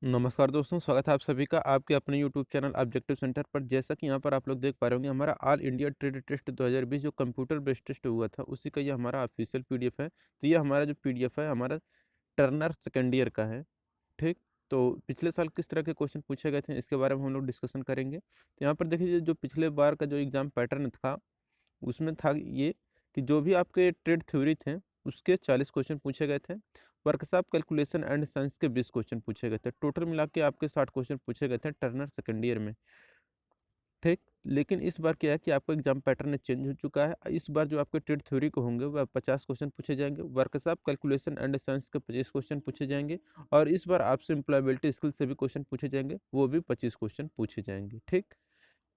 नमस्कार दोस्तों, स्वागत है आप सभी का आपके अपने यूट्यूब चैनल ऑब्जेक्टिव सेंटर पर। जैसा कि यहाँ पर आप लोग देख पा रहे होंगे, हमारा ऑल इंडिया ट्रेड टेस्ट 2020 जो कंप्यूटर बेस्ड टेस्ट हुआ था, उसी का ये हमारा ऑफिशियल पीडीएफ है। तो ये हमारा जो पीडीएफ है हमारा टर्नर सेकेंड ईयर का है। ठीक। तो पिछले साल किस तरह के क्वेश्चन पूछे गए थे, इसके बारे में हम लोग डिस्कशन करेंगे। तो यहाँ पर देखिए, जो पिछले बार का जो एग्जाम पैटर्न था उसमें था ये कि जो भी आपके ट्रेड थ्योरी थे उसके 40 क्वेश्चन पूछे गए थे। वर्कशॉप कैलकुलेशन एंड साइंस के 20 क्वेश्चन पूछे गए थे। टोटल मिला के आपके 60 क्वेश्चन पूछे गए थे टर्नर सेकेंड ईयर में। ठीक। लेकिन इस बार क्या है कि आपका एग्जाम पैटर्न चेंज हो चुका है। इस बार जो आपके ट्रेड थ्योरी को होंगे वह 50 क्वेश्चन पूछे जाएंगे, वर्कशॉप कैलकुलेशन एंड साइंस के 25 क्वेश्चन पूछे जाएंगे, और इस बार आपसे एम्प्लॉयबिलिटी स्किल से भी क्वेश्चन पूछे जाएंगे, वो भी 25 क्वेश्चन पूछे जाएंगे। ठीक।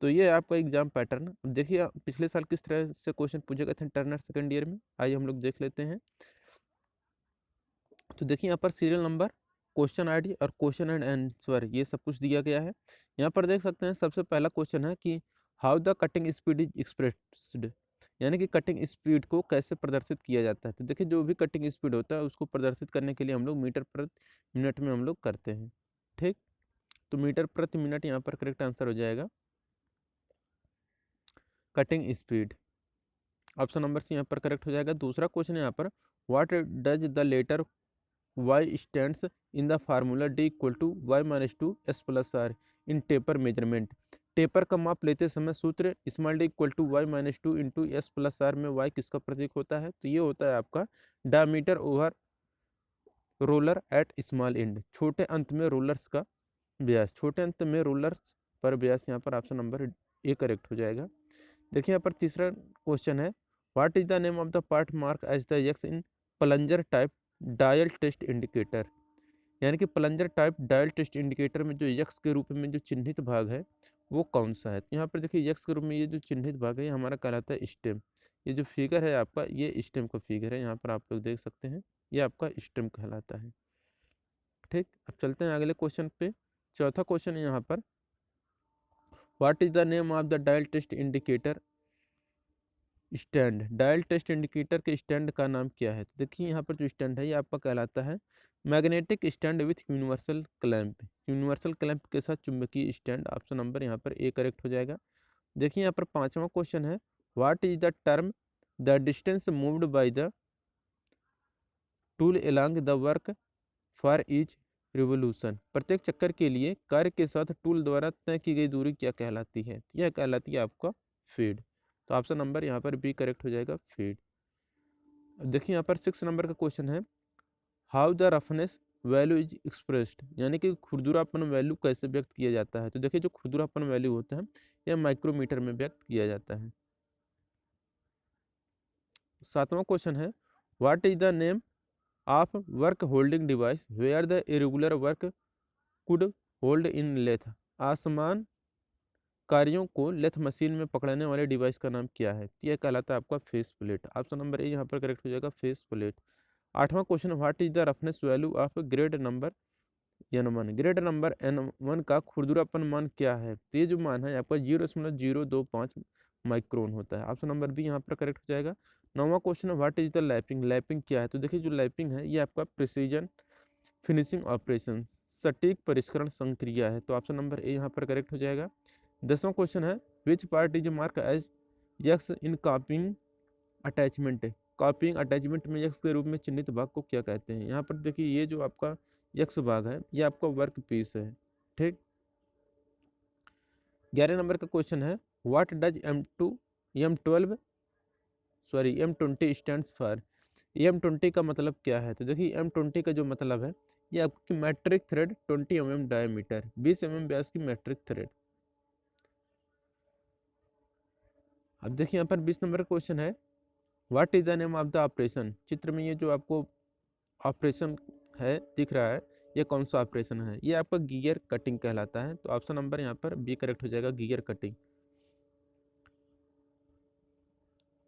तो ये है आपका एग्जाम पैटर्न। अब देखिए, पिछले साल किस तरह से क्वेश्चन पूछे गए थे टर्नर सेकंड ईयर में, आइए हम लोग देख लेते हैं। तो देखिए यहाँ पर सीरियल नंबर, क्वेश्चन आईडी और क्वेश्चन एंड आंसर ये सब कुछ दिया गया है। यहाँ पर देख सकते हैं, सबसे पहला क्वेश्चन है कि how the cutting speed is expressed, यानी कि कटिंग स्पीड को कैसे प्रदर्शित किया जाता है। तो देखिए, जो भी कटिंग स्पीड होता है उसको प्रदर्शित करने के लिए हम लोग मीटर प्रति मिनट में हम लोग करते हैं। ठीक। तो मीटर प्रति मिनट यहाँ पर करेक्ट आंसर हो जाएगा cutting speed. Option number C यहाँ पर करेक्ट हो जाएगा। दूसरा क्वेश्चन है यहाँ पर, what does the letter y stands in the formula d equal to Y minus two S plus R in taper measurement. Taper का माप लेते समय सूत्र small D equal to Y minus two into S plus R में y किसका प्रतीक होता है। तो ये होता है आपका diameter over roller at small end, छोटे अंत में रोलर्स का व्यास, छोटे अंत में रोलर्स पर व्यास। यहाँ पर ऑप्शन नंबर ए करेक्ट हो जाएगा। देखिए यहाँ पर तीसरा क्वेश्चन है, what is the name of the part mark as the X in plunger type dial test indicator, यानी कि plunger type dial test indicator में जो यक्स के रूप में जो चिन्हित भाग है वो कौन सा है। तो यहाँ पर देखिए, यक्स के रूप में ये जो चिन्हित भाग है ये हमारा कहलाता है स्टेम। ये जो फिगर है आपका, ये स्टेम का फिगर है, यहाँ पर आप लोग देख सकते हैं, ये आपका स्टेम कहलाता है। ठीक। अब चलते हैं अगले क्वेश्चन पे। चौथा क्वेश्चन है यहाँ पर, what is the name of the dial test indicator stand, dial test indicator के स्टैंड का नाम क्या है। तो देखिए यहाँ पर जो स्टैंड है ये आपका कहलाता है magnetic stand with universal clamp, universal clamp के साथ चुंबकीय स्टैंड। ऑप्शन नंबर यहाँ पर ए करेक्ट हो जाएगा। देखिए यहाँ पर पांचवा क्वेश्चन है, what is the term the distance moved by the tool along the work for each revolution, प्रत्येक चक्कर के लिए कार्य के साथ टूल द्वारा तय की गई दूरी क्या कहलाती है। तो यह कहलाती है आपका फीड। तो ऑप्शन नंबर यहाँ पर बी करेक्ट हो जाएगा, फीड। अब देखिए यहाँ पर 6 नंबर का क्वेश्चन है, how the roughness value is expressed, यानी कि खुरदुरापन वैल्यू कैसे व्यक्त किया जाता है। तो देखिए, जो खुरदुरापन वैल्यू होता है यह माइक्रोमीटर में व्यक्त किया जाता है। सातवां क्वेश्चन है, what is the name of work holding device where the irregular work could hold in lathe, आसमान कार्यों को लेथ मशीन में पकड़ने वाले डिवाइस का नाम क्या है। तो यह कहलाता है आपका फेस प्लेट। ऑप्शन नंबर ए यहाँ पर करेक्ट हो जाएगा, फेस प्लेट। आठवां question, what is the roughness value of grade number n1, grade number n1 का खुरदुरापन मान क्या है। तो ये जो मान है आपका 0.025 माइक्रोन होता है। ऑप्शन नंबर बी यहाँ पर करेक्ट हो जाएगा। नौवां क्वेश्चन है, what is the lapping, lapping क्या है। तो देखिए, जो लैपिंग है ये आपका प्रिसीजन फिनिशिंग ऑपरेशन, सटीक परिष्करण संक्रिया है। तो ऑप्शन नंबर ए यहाँ पर करेक्ट हो जाएगा। 10वां क्वेश्चन है, which part is mark as X in copying attachment, copying attachment में यक्स के रूप में चिन्हित भाग को क्या कहते हैं। यहाँ पर देखिए, ये जो आपका यक्स भाग है ये आपका वर्क पीस है। ठीक। 11 नंबर का क्वेश्चन है, what does M12 sorry M20 stands for, M20 का मतलब क्या है। तो देखिए, M20 का जो मतलब है ये आपकी metric thread 20 mm diameter, 20 mm व्यास की मैट्रिक थ्रेड। अब देखिए यहाँ पर 20 नंबर का क्वेश्चन है, what is the name of the operation, चित्र में ये जो आपको ऑपरेशन है दिख रहा है ये कौन सा ऑपरेशन है। ये आपका गियर कटिंग कहलाता है। तो ऑप्शन नंबर यहाँ पर बी करेक्ट हो जाएगा, गियर कटिंग।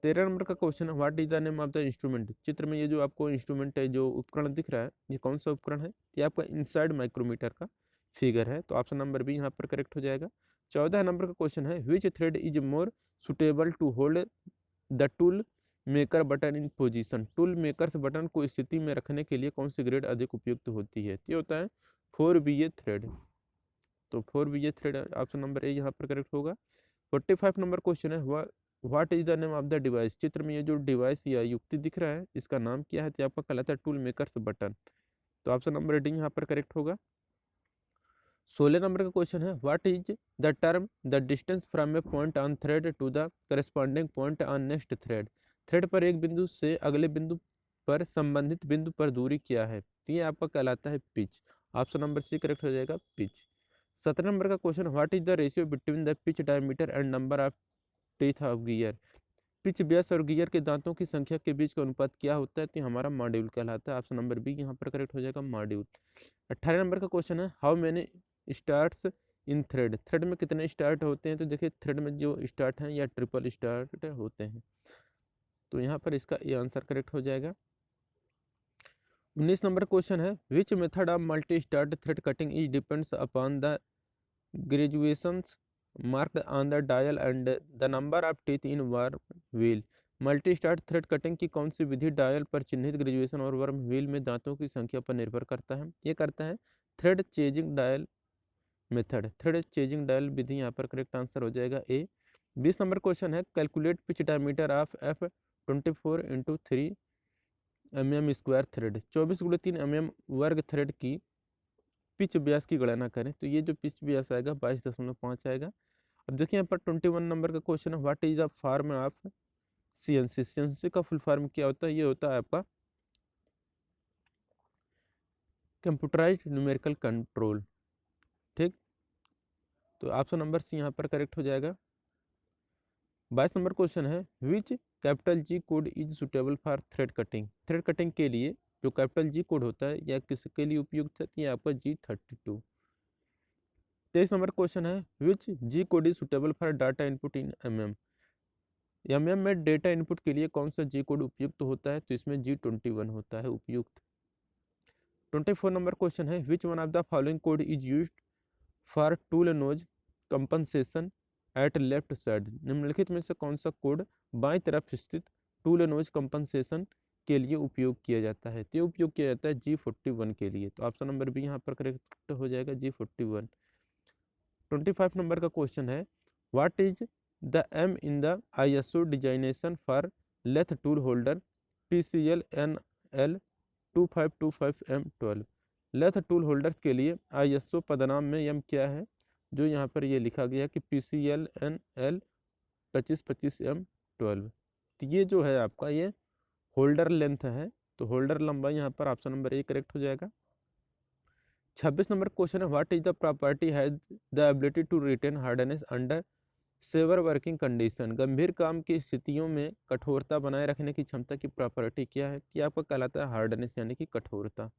13 नंबर का क्वेश्चन है, what is the name of the instrument, चित्र में ये जो आपको इंस्ट्रूमेंट है, जो उपकरण दिख रहा है ये कौन सा उपकरण है। ये आपका इनसाइड माइक्रोमीटर का फिगर है। तो ऑप्शन नंबर बी यहाँ पर करेक्ट हो जाएगा। 14 नंबर का क्वेश्चन है, which thread is more suitable to hold the tool maker button in position, tool makers button को स्थिति में रखने के लिए कौन सी ग्रेड अधिक उपयुक्त होती है। ये होता है 4BA थ्रेड। तो 4BA थ्रेड ऑप्शन नंबर ए यहाँ पर करेक्ट होगा। 45 नंबर क्वेश्चन है, what is the name of the device. चित्र में ये जो डिवाइस या युक्ति दिख रहा है इसका नाम क्या है, तो आपका कहलाता है टूल मेकर्स बटन। तो ऑप्शन नंबर डी यहाँ पर करेक्ट होगा। 16 नंबर का क्वेश्चन है, what is the term the distance from a point on thread to the corresponding point on next thread. Thread पर एक बिंदु से अगले बिंदु पर संबंधित बिंदु पर दूरी क्या है, तो ये आपका कहलाता है pitch. Option number C correct हो जाएगा, पिच। 17 नंबर का question, what is the ratio between the pitch diameter and number of teeth of gear. Pitch व्यास और गियर के दांतों की संख्या के बीच का अनुपात क्या होता है, तो हमारा मॉड्यूल कहलाता है। ऑप्शन नंबर बी यहाँ पर करेक्ट हो जाएगा, मॉड्यूल। 18 नंबर का क्वेश्चन है, how many starts in thread. Thread में कितने स्टार्ट होते हैं, तो देखिए थ्रेड में जो स्टार्ट हैं या ट्रिपल स्टार्ट होते हैं, तो यहाँ पर इसका ये आंसर करेक्ट हो जाएगा। 19 नंबर क्वेश्चन है, which method of multi start thread cutting is depends upon the graduations marked on the dial and the number of teeth in worm wheel. Multi start thread cutting की कौन सी विधि dial पर चिन्हित graduation और worm wheel में दांतों की संख्या पर निर्भर करता है, ये करता है thread chasing dial method. Thread chasing dial विधि यहाँ पर करेक्ट आंसर हो जाएगा ए। 20 नंबर क्वेश्चन है, calculate pitch diameter of F24 into 3 mm square thread. 24x3 mm वर्ग थ्रेड की पिच व्यास की गणना करें, तो ये जो पिच व्यास आएगा 22.5 आएगा। अब देखिए यहाँ पर 21 नंबर का क्वेश्चन है, what is the form of CNC। CNC का फुल फॉर्म क्या होता है, ये होता है आपका कंप्यूटराइज्ड न्यूमेरिकल कंट्रोल। ठीक, तो ऑप्शन नंबर सी यहाँ पर करेक्ट हो जाएगा। 22 नंबर क्वेश्चन है, which capital G code is suitable for thread cutting. Thread cutting के लिए जो कैपिटल G कोड होता है या किसके लिए उपयुक्त है, ये आपका G32। 23 नंबर क्वेश्चन है, विच G code is suitable for data input in MM में डेटा इनपुट के लिए कौन सा G कोड उपयुक्त होता है, तो इसमें G21 होता है उपयुक्त। 24 नंबर क्वेश्चन है, which one of the following code is used for tool nose compensation at left side. निम्नलिखित में से कौन सा कोड बाईं तरफ स्थित टूल नोज कंपनसेशन के लिए उपयोग किया जाता है, तो उपयोग किया जाता है G41 के लिए। तो ऑप्शन नंबर बी यहाँ पर करेक्ट हो जाएगा, G41। 25 नंबर का क्वेश्चन है, what is the M in the ISO designation for lathe tool holder PCL NL 2525M12। Lathe tool holders के लिए ISO पदनाम में M क्या है, जो यहाँ पर ये लिखा गया कि PCL NL 2525M12। तो ये जो है आपका ये होल्डर लेंथ है, तो होल्डर लंबाई यहाँ पर ऑप्शन नंबर ए करेक्ट हो जाएगा। 26 नंबर क्वेश्चन है, what is the property has the ability to retain hardness under severe working condition. गंभीर काम की स्थितियों में कठोरता बनाए रखने की क्षमता की प्रॉपर्टी क्या है, कि आपका कहलाता है हार्डनेस यानी कि कठोरता।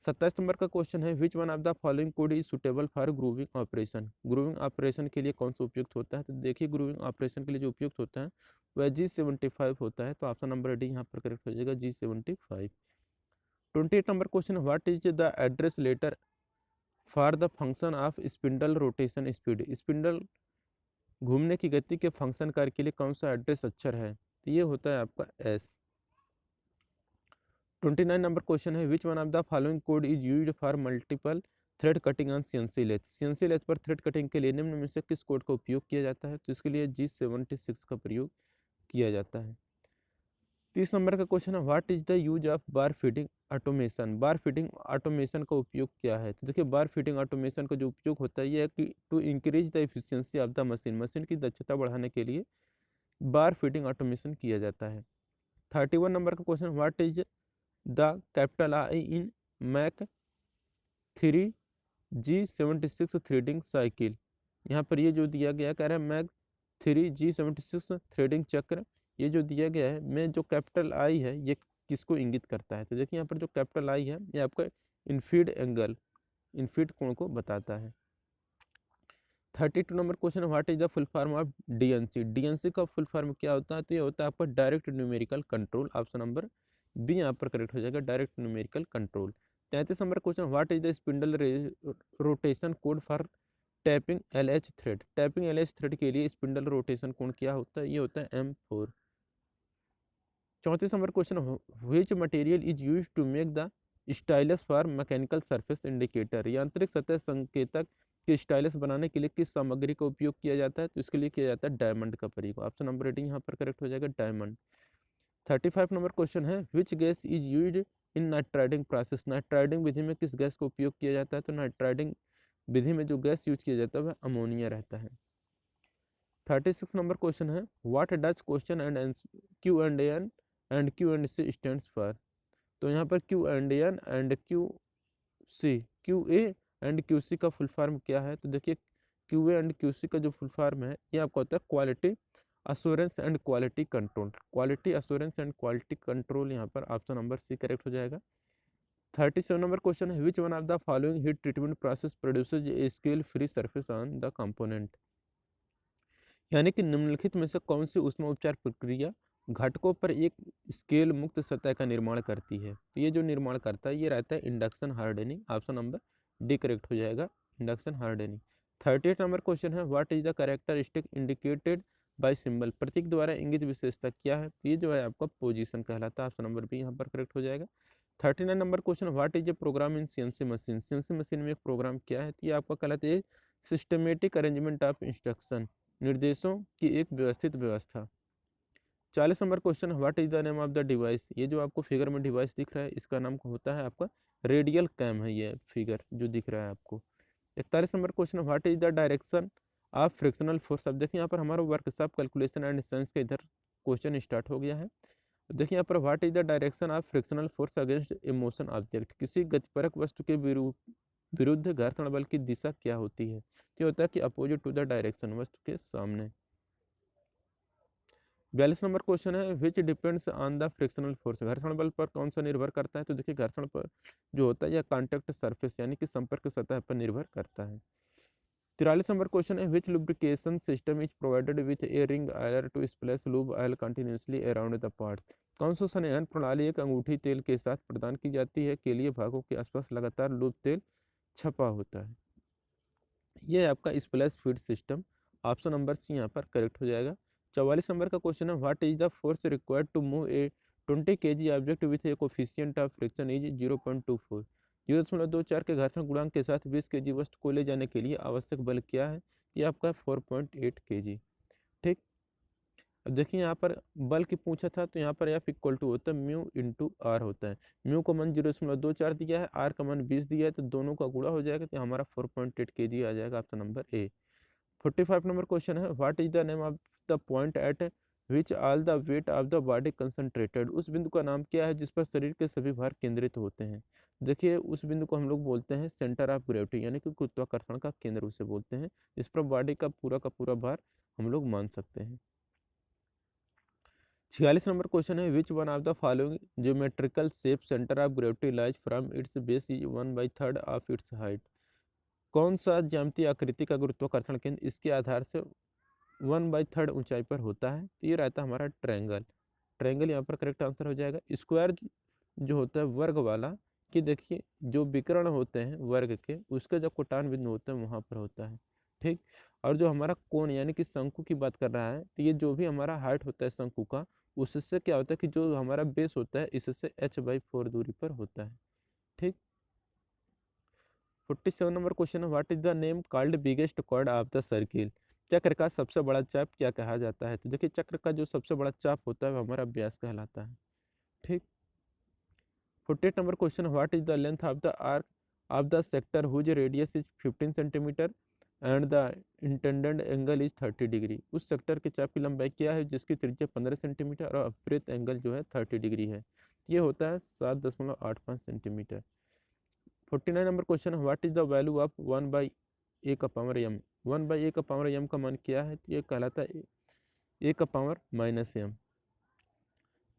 27 नंबर का क्वेश्चन है, which one of the following code is suitable for grooving operation. Grooving operation के लिए कौन सा उपयुक्त होता है, तो देखिए ग्रूविंग ऑपरेशन के लिए जो उपयुक्त होता है वह G75 होता है। तो ऑप्शन नंबर डी यहाँ पर करेक्ट हो जाएगा, G75। 28 number question, what is the address letter for the function of spindle rotation speed. Spindle घूमने की गति के फंक्शन कार्य के लिए कौन सा एड्रेस अक्षर है, तो ये होता है आपका S। 29 नंबर क्वेश्चन है, which one of the following code is used for multiple thread cutting on CNC lathe. CNC lathe पर थ्रेड कटिंग के लिए निम्न में से किस कोड का उपयोग किया जाता है, तो इसके लिए G76 का प्रयोग किया जाता है। 30 नंबर का क्वेश्चन है, what is the use of bar feeding automation. Bar feeding automation का उपयोग क्या है, तो देखिए बार फीडिंग ऑटोमेशन का जो उपयोग होता है यह है कि to increase the efficiency of the machine. Machine की दक्षता बढ़ाने के लिए बार फीडिंग ऑटोमेशन किया जाता है। 31 नंबर का question, what is the capital I in mac 3G76 threading cycle. यहाँ पर ये जो दिया गया कह रहा है मैक 3G76 थ्रेडिंग चक्र, ये जो दिया गया है में जो कैपिटल I है ये किसको इंगित करता है, तो देखिए यहाँ पर जो कैपिटल I है ये आपका इनफीड एंगल, इनफीड कोण को बताता है। 32 number question, what is the full form of DNC। DNC का फुल फॉर्म क्या होता है, तो ये होता है आपका direct numerical control. Option number B यहाँ पर करेक्ट हो जाएगा, direct numerical control. 33 number question, what is the spindle rotation code for tapping LH thread. Tapping LH thread के लिए स्पिंडल रोटेशन कोण क्या होता है, ये होता है M4। 34 number question, which material is used to make the stylus for mechanical surface indicator, यांत्रिक सतह संकेतक के स्टाइलस बनाने के लिए किस सामग्री का उपयोग किया जाता है? तो इसके लिए किया जाता है डायमंड का प्रयोग। ऑप्शन नंबर 18 यहाँ पर करेक्ट हो जाएगा, डायमंड। 35 नंबर क्वेश्चन है, which gas is used in nitriding process, nitriding विधि में किस गैस का उपयोग किया जाता है? तो नाइट्राइडिंग विधि में जो गैस यूज किया जाता है वह अमोनिया रहता है। 36 नंबर क्वेश्चन है, what does question and Q and N and Q and C stands for? तो यहाँ पर Q and N and C Q A and Q C का फुल फॉर्म क्या है? तो देखिए Q A and Q C का जो फुल फॉर्म है ये आपका होता है quality assurance and quality control. Quality assurance and quality control, यहाँ पर ऑप्शन नंबर सी करेक्ट हो जाएगा। 37 नंबर क्वेश्चन है, which one of the following heat treatment process produces a scale free surface on the component, यानी कि निम्नलिखित में से कौन सी ऊष्मा उपचार प्रक्रिया घटकों पर एक स्केल मुक्त सतह का निर्माण करती है? तो ये जो निर्माण करता है ये रहता है induction hardening. Option number D correct हो जाएगा, इंडक्शन हार्डनिंग। 38 नंबर क्वेश्चन है, what is the characteristic indicated by symbol, प्रतीक द्वारा इंगित विशेषता क्या है? ये जो है आपका पोजीशन कहलाता है। ऑप्शन नंबर बी यहाँ पर करेक्ट हो जाएगा। 39 number question, what is a program in CNC machine, CNC machine में एक प्रोग्राम क्या है? तो ये आपका कहलाता है सिस्टमेटिक अरेंजमेंट ऑफ इंस्ट्रक्शन, निर्देशों की एक व्यवस्थित व्यवस्था। 40 number question, what is the name of the device, ये जो आपको फिगर में डिवाइस दिख रहा है इसका नाम होता है आपका रेडियल कैम है, ये फिगर जो दिख रहा है आपको। 41 number question, what is the direction of frictional force. अब देखिए यहाँ पर हमारा वर्कशॉप कैलकुलेशन एंड साइंस का इधर क्वेश्चन स्टार्ट हो गया है। देखिए यहाँ पर what is the direction of frictional force against A motion object, किसी गतिपरक वस्तु के विरुद्ध घर्षण बल की दिशा क्या होती है? क्या होता है कि अपोजिट टू द डायरेक्शन, वस्तु के सामने। 42 नंबर क्वेश्चन है, which depends on the frictional force, घर्षण बल पर कौन सा निर्भर करता है? तो देखिए घर्षण पर जो होता है यह कॉन्टैक्ट सरफेस यानी कि संपर्क सतह पर निर्भर करता है। 43 नंबर क्वेश्चन है, which lubrication system is provided with a ring oil to splash lube oil continuously around the part, कौन सा संलयन प्रणाली एक अंगूठी तेल के साथ प्रदान की जाती है के लिए भागों के आसपास लगातार लूब तेल छपा होता है? ये है आपका splash feed system. Option number C यहाँ पर करेक्ट हो जाएगा। 44 नंबर का क्वेश्चन है, what is the force required to move a 20 kg object with a coefficient of friction is 0.24, 0.24 के घर्षण गुणांक के साथ 20 kg वस्तु को ले जाने के लिए आवश्यक बल क्या है? ये आपका 4.8 kg। ठीक, अब देखिए यहाँ पर बल की पूछा था तो यहाँ पर एफ इक्वल टू होता है म्यू इंटू आर होता है। म्यू का मान 0.24 दिया है, आर का मान 20 दिया है, तो दोनों का गुणा हो जाएगा तो हमारा 4.8 kg आ जाएगा। Option number A. 45 number question है, what is the name of the point at which all the weight of the body concentrated, उस बिंदु का नाम क्या है जिस पर शरीर के सभी भार केंद्रित होते हैं? देखिए उस बिंदु को हम लोग बोलते हैं सेंटर ऑफ ग्रेविटी यानी कि गुरुत्वाकर्षण का केंद्र उसे बोलते हैं, जिस पर बॉडी का पूरा भार हम लोग मान सकते हैं। 46 नंबर क्वेश्चन है, which one of the following geometrical shape centre of gravity lies from its base is 1/3 of its height, कौन सा ज्यामितीय आकृति का गुरुत्वाकर्षण केंद्र इसके आधार से 1/3 ऊंचाई पर होता है? तो ये रहता है हमारा ट्रायंगल। ट्रायंगल यहाँ पर करेक्ट आंसर हो जाएगा। स्क्वायर जो होता है वर्ग वाला, कि देखिए जो विकर्ण होते हैं वर्ग के उसका जो कोटान बिंदु होता है वहाँ पर होता है। ठीक, और जो हमारा कोण यानी कि शंकु की बात कर रहा है तो ये जो भी हमारा हाइट होता है शंकु का उससे क्या होता है कि जो हमारा बेस होता है इससे h/4 दूरी पर होता है। ठीक, 47 नंबर क्वेश्चन है, what is the name called biggest chord of the circle, चक्र का सबसे बड़ा चाप क्या कहा जाता है? तो देखिए चक्र का जो सबसे बड़ा चाप होता है वो हमारा व्यास कहलाता है। ठीक, 48 number question, what is the length of the arc of the sector whose radius is 15 centimetre and the intended angle is 30 degree, उस सेक्टर के चाप की लंबाई क्या है जिसकी त्रिज्या 15 सेंटीमीटर और अपवृत्त एंगल जो है 30 डिग्री है? ये होता है 7.85 centimetre. 49 number question, what is the value of 1/a का पावर m, 1/a का पावर m का मान क्या है? तो ये कहलाता है a का पावर -m।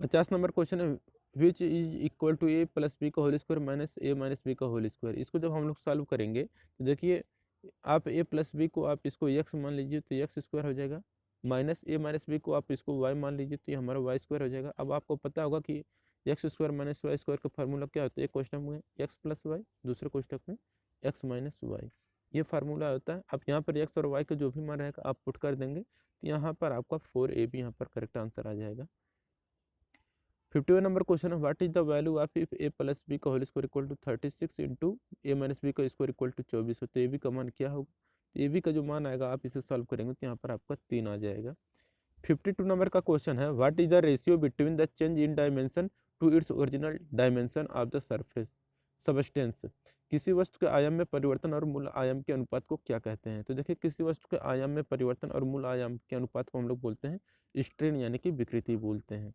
50 नंबर क्वेश्चन है, which is equal to a plus B का whole square minus a minus B का होल स्क्वायर, इसको जब हम लोग सॉल्व करेंगे तो देखिए आप a प्लस बी को आप इसको x मान लीजिए तो x स्क्वायर हो जाएगा, माइनस a माइनस बी को आप इसको y मान लीजिए तो ये हमारा y स्क्वायर हो जाएगा। अब आपको पता होगा कि X square minus Y square का फार्मूला क्या होता है? एक क्वेश्चन में एक्स प्लस वाई, दूसरे क्वेश्चन में एक्स माइनस वाई, ये फार्मूला होता है। अब यहाँ पर एक्स और वाई का जो भी मान रहेगा आप पुट कर देंगे तो यहाँ पर आपका 4a भी यहाँ पर करेक्ट आंसर आ जाएगा। 51 नंबर क्वेश्चन है, what is the value of if A plus B का whole square equal to 36 into A minus B का स्क्वायर इक्वल टू 24 हो, तो ए बी का मान क्या होगा? ए बी का जो मान आएगा आप इसे सॉल्व करेंगे तो यहाँ पर आपका 3 आ जाएगा। 52 नंबर का क्वेश्चन है, what is the ratio between the change in dimension to its original dimension of the surface substance. किसी वस्तु के आयाम में परिवर्तन और मूल आयाम के अनुपात को क्या कहते हैं? तो देखिए, किसी वस्तु के आयाम में परिवर्तन और मूल आयाम के अनुपात को हम लोग बोलते हैं स्ट्रेन यानी कि विकृति बोलते हैं।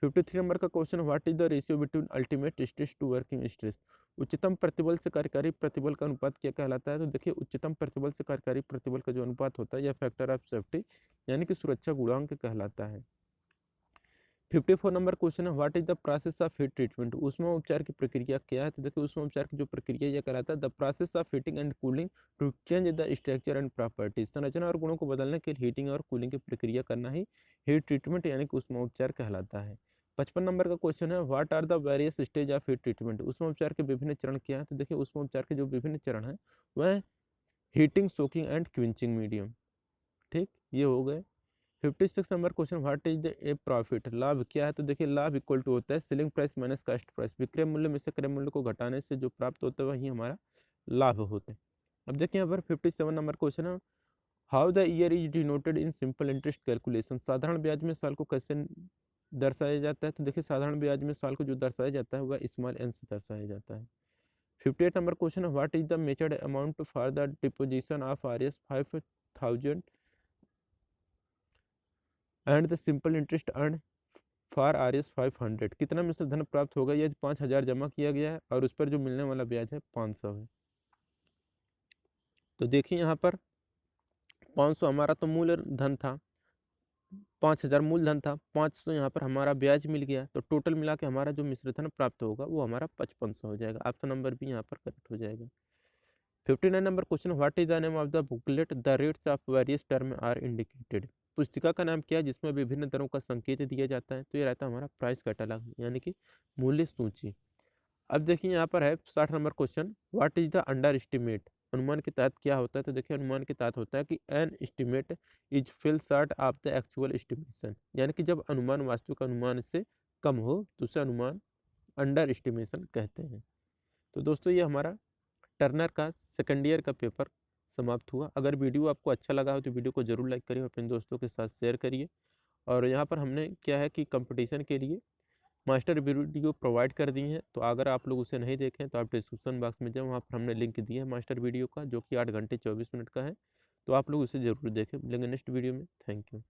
53 नंबर का question, what is the ratio between ultimate stress to working stress. उच्चतम प्रतिबल से कार्यकारी प्रतिबल का अनुपात क्या कहलाता है? तो देखिए, उच्चतम प्रतिबल से कार्यकारी प्रतिबल का जो अनुपात होता है यह फैक्टर ऑफ सेफ्टी यानी कि सुरक्षा गुणांक कहलाता है। 54 नंबर क्वेश्चन है, what is the process of heat treatment. ऊष्मा उपचार की प्रक्रिया क्या है? तो देखिए, ऊष्मा उपचार की जो प्रक्रिया यह कहलाता है the process of heating and cooling to change the structure and properties. संरचना और गुणों को बदलने के लिए हीटिंग और कूलिंग की प्रक्रिया करना ही हीट ट्रीटमेंट यानी कि ऊष्मा उपचार कहलाता है। 55 नंबर का क्वेश्चन है, what are the various stage of heat treatment. ऊष्मा उपचार के विभिन्न चरण क्या है? तो देखिए, ऊष्मा उपचार के जो विभिन्न चरण हैं वह heating, soaking and quenching medium. ठीक, ये हो गए। 56 number question, what is the A profit. लाभ क्या है? तो देखिए, लाभ इक्वल टू होता है selling price minus cost price. विक्रय मूल्य में से क्रय मूल्य को घटाने से जो प्राप्त होता है वही हमारा लाभ होता है। अब देखिए यहाँ पर 57 नंबर क्वेश्चन है, how the year is denoted in simple interest calculation. साधारण ब्याज में साल को कैसे दर्शाया जाता है? तो देखिए, साधारण ब्याज में साल को जो दर्शाया जाता है वह स्मॉल एन से दर्शाया जाता है। 58 नंबर क्वेश्चन है, what is the matured amount for the deposition of RS 5000 and the simple interest earn for RS 500। कितना मिश्र धन प्राप्त होगा यदि 5000 जमा किया गया है और उस पर जो मिलने वाला ब्याज है 500 है। तो देखिए यहाँ पर 500 हमारा तो मूल धन था, 5000 मूलधन था, 500 यहाँ पर हमारा ब्याज मिल गया, तो टोटल मिला के हमारा जो मिश्र धन प्राप्त होगा वो हमारा 5500 हो जाएगा। ऑप्शन नंबर भी यहाँ पर करेक्ट हो जाएगा। 59 number question, what is the name of the booklet the rates of various term are indicated. पुस्तिका का नाम क्या है जिसमें विभिन्न दरों का संकेत दिया जाता है? तो ये रहता है हमारा प्राइस कैटलॉग यानी कि मूल्य सूची। अब देखिए यहाँ पर है 60 number question, what is the under estimate. अनुमान के तहत क्या होता है? तो देखिए, अनुमान के तहत होता है कि an estimate is fail short of the actual estimation, यानी कि जब अनुमान वास्तविक अनुमान से कम हो तो उसे अनुमान अंडर एस्टिमेशन कहते हैं। तो दोस्तों, ये हमारा टर्नर का सेकेंड ईयर का पेपर समाप्त हुआ। अगर वीडियो आपको अच्छा लगा हो तो वीडियो को जरूर लाइक करिए और अपने दोस्तों के साथ शेयर करिए। और यहाँ पर हमने क्या है कि कंपटीशन के लिए मास्टर वीडियो प्रोवाइड कर दी है, तो अगर आप लोग उसे नहीं देखें तो आप डिस्क्रिप्शन बॉक्स में जाओ, वहाँ पर हमने लिंक दिया है मास्टर वीडियो का जो कि 8 घंटे 24 मिनट का है, तो आप लोग उसे ज़रूर देखें। मिलेंगे नेक्स्ट वीडियो में। Thank you.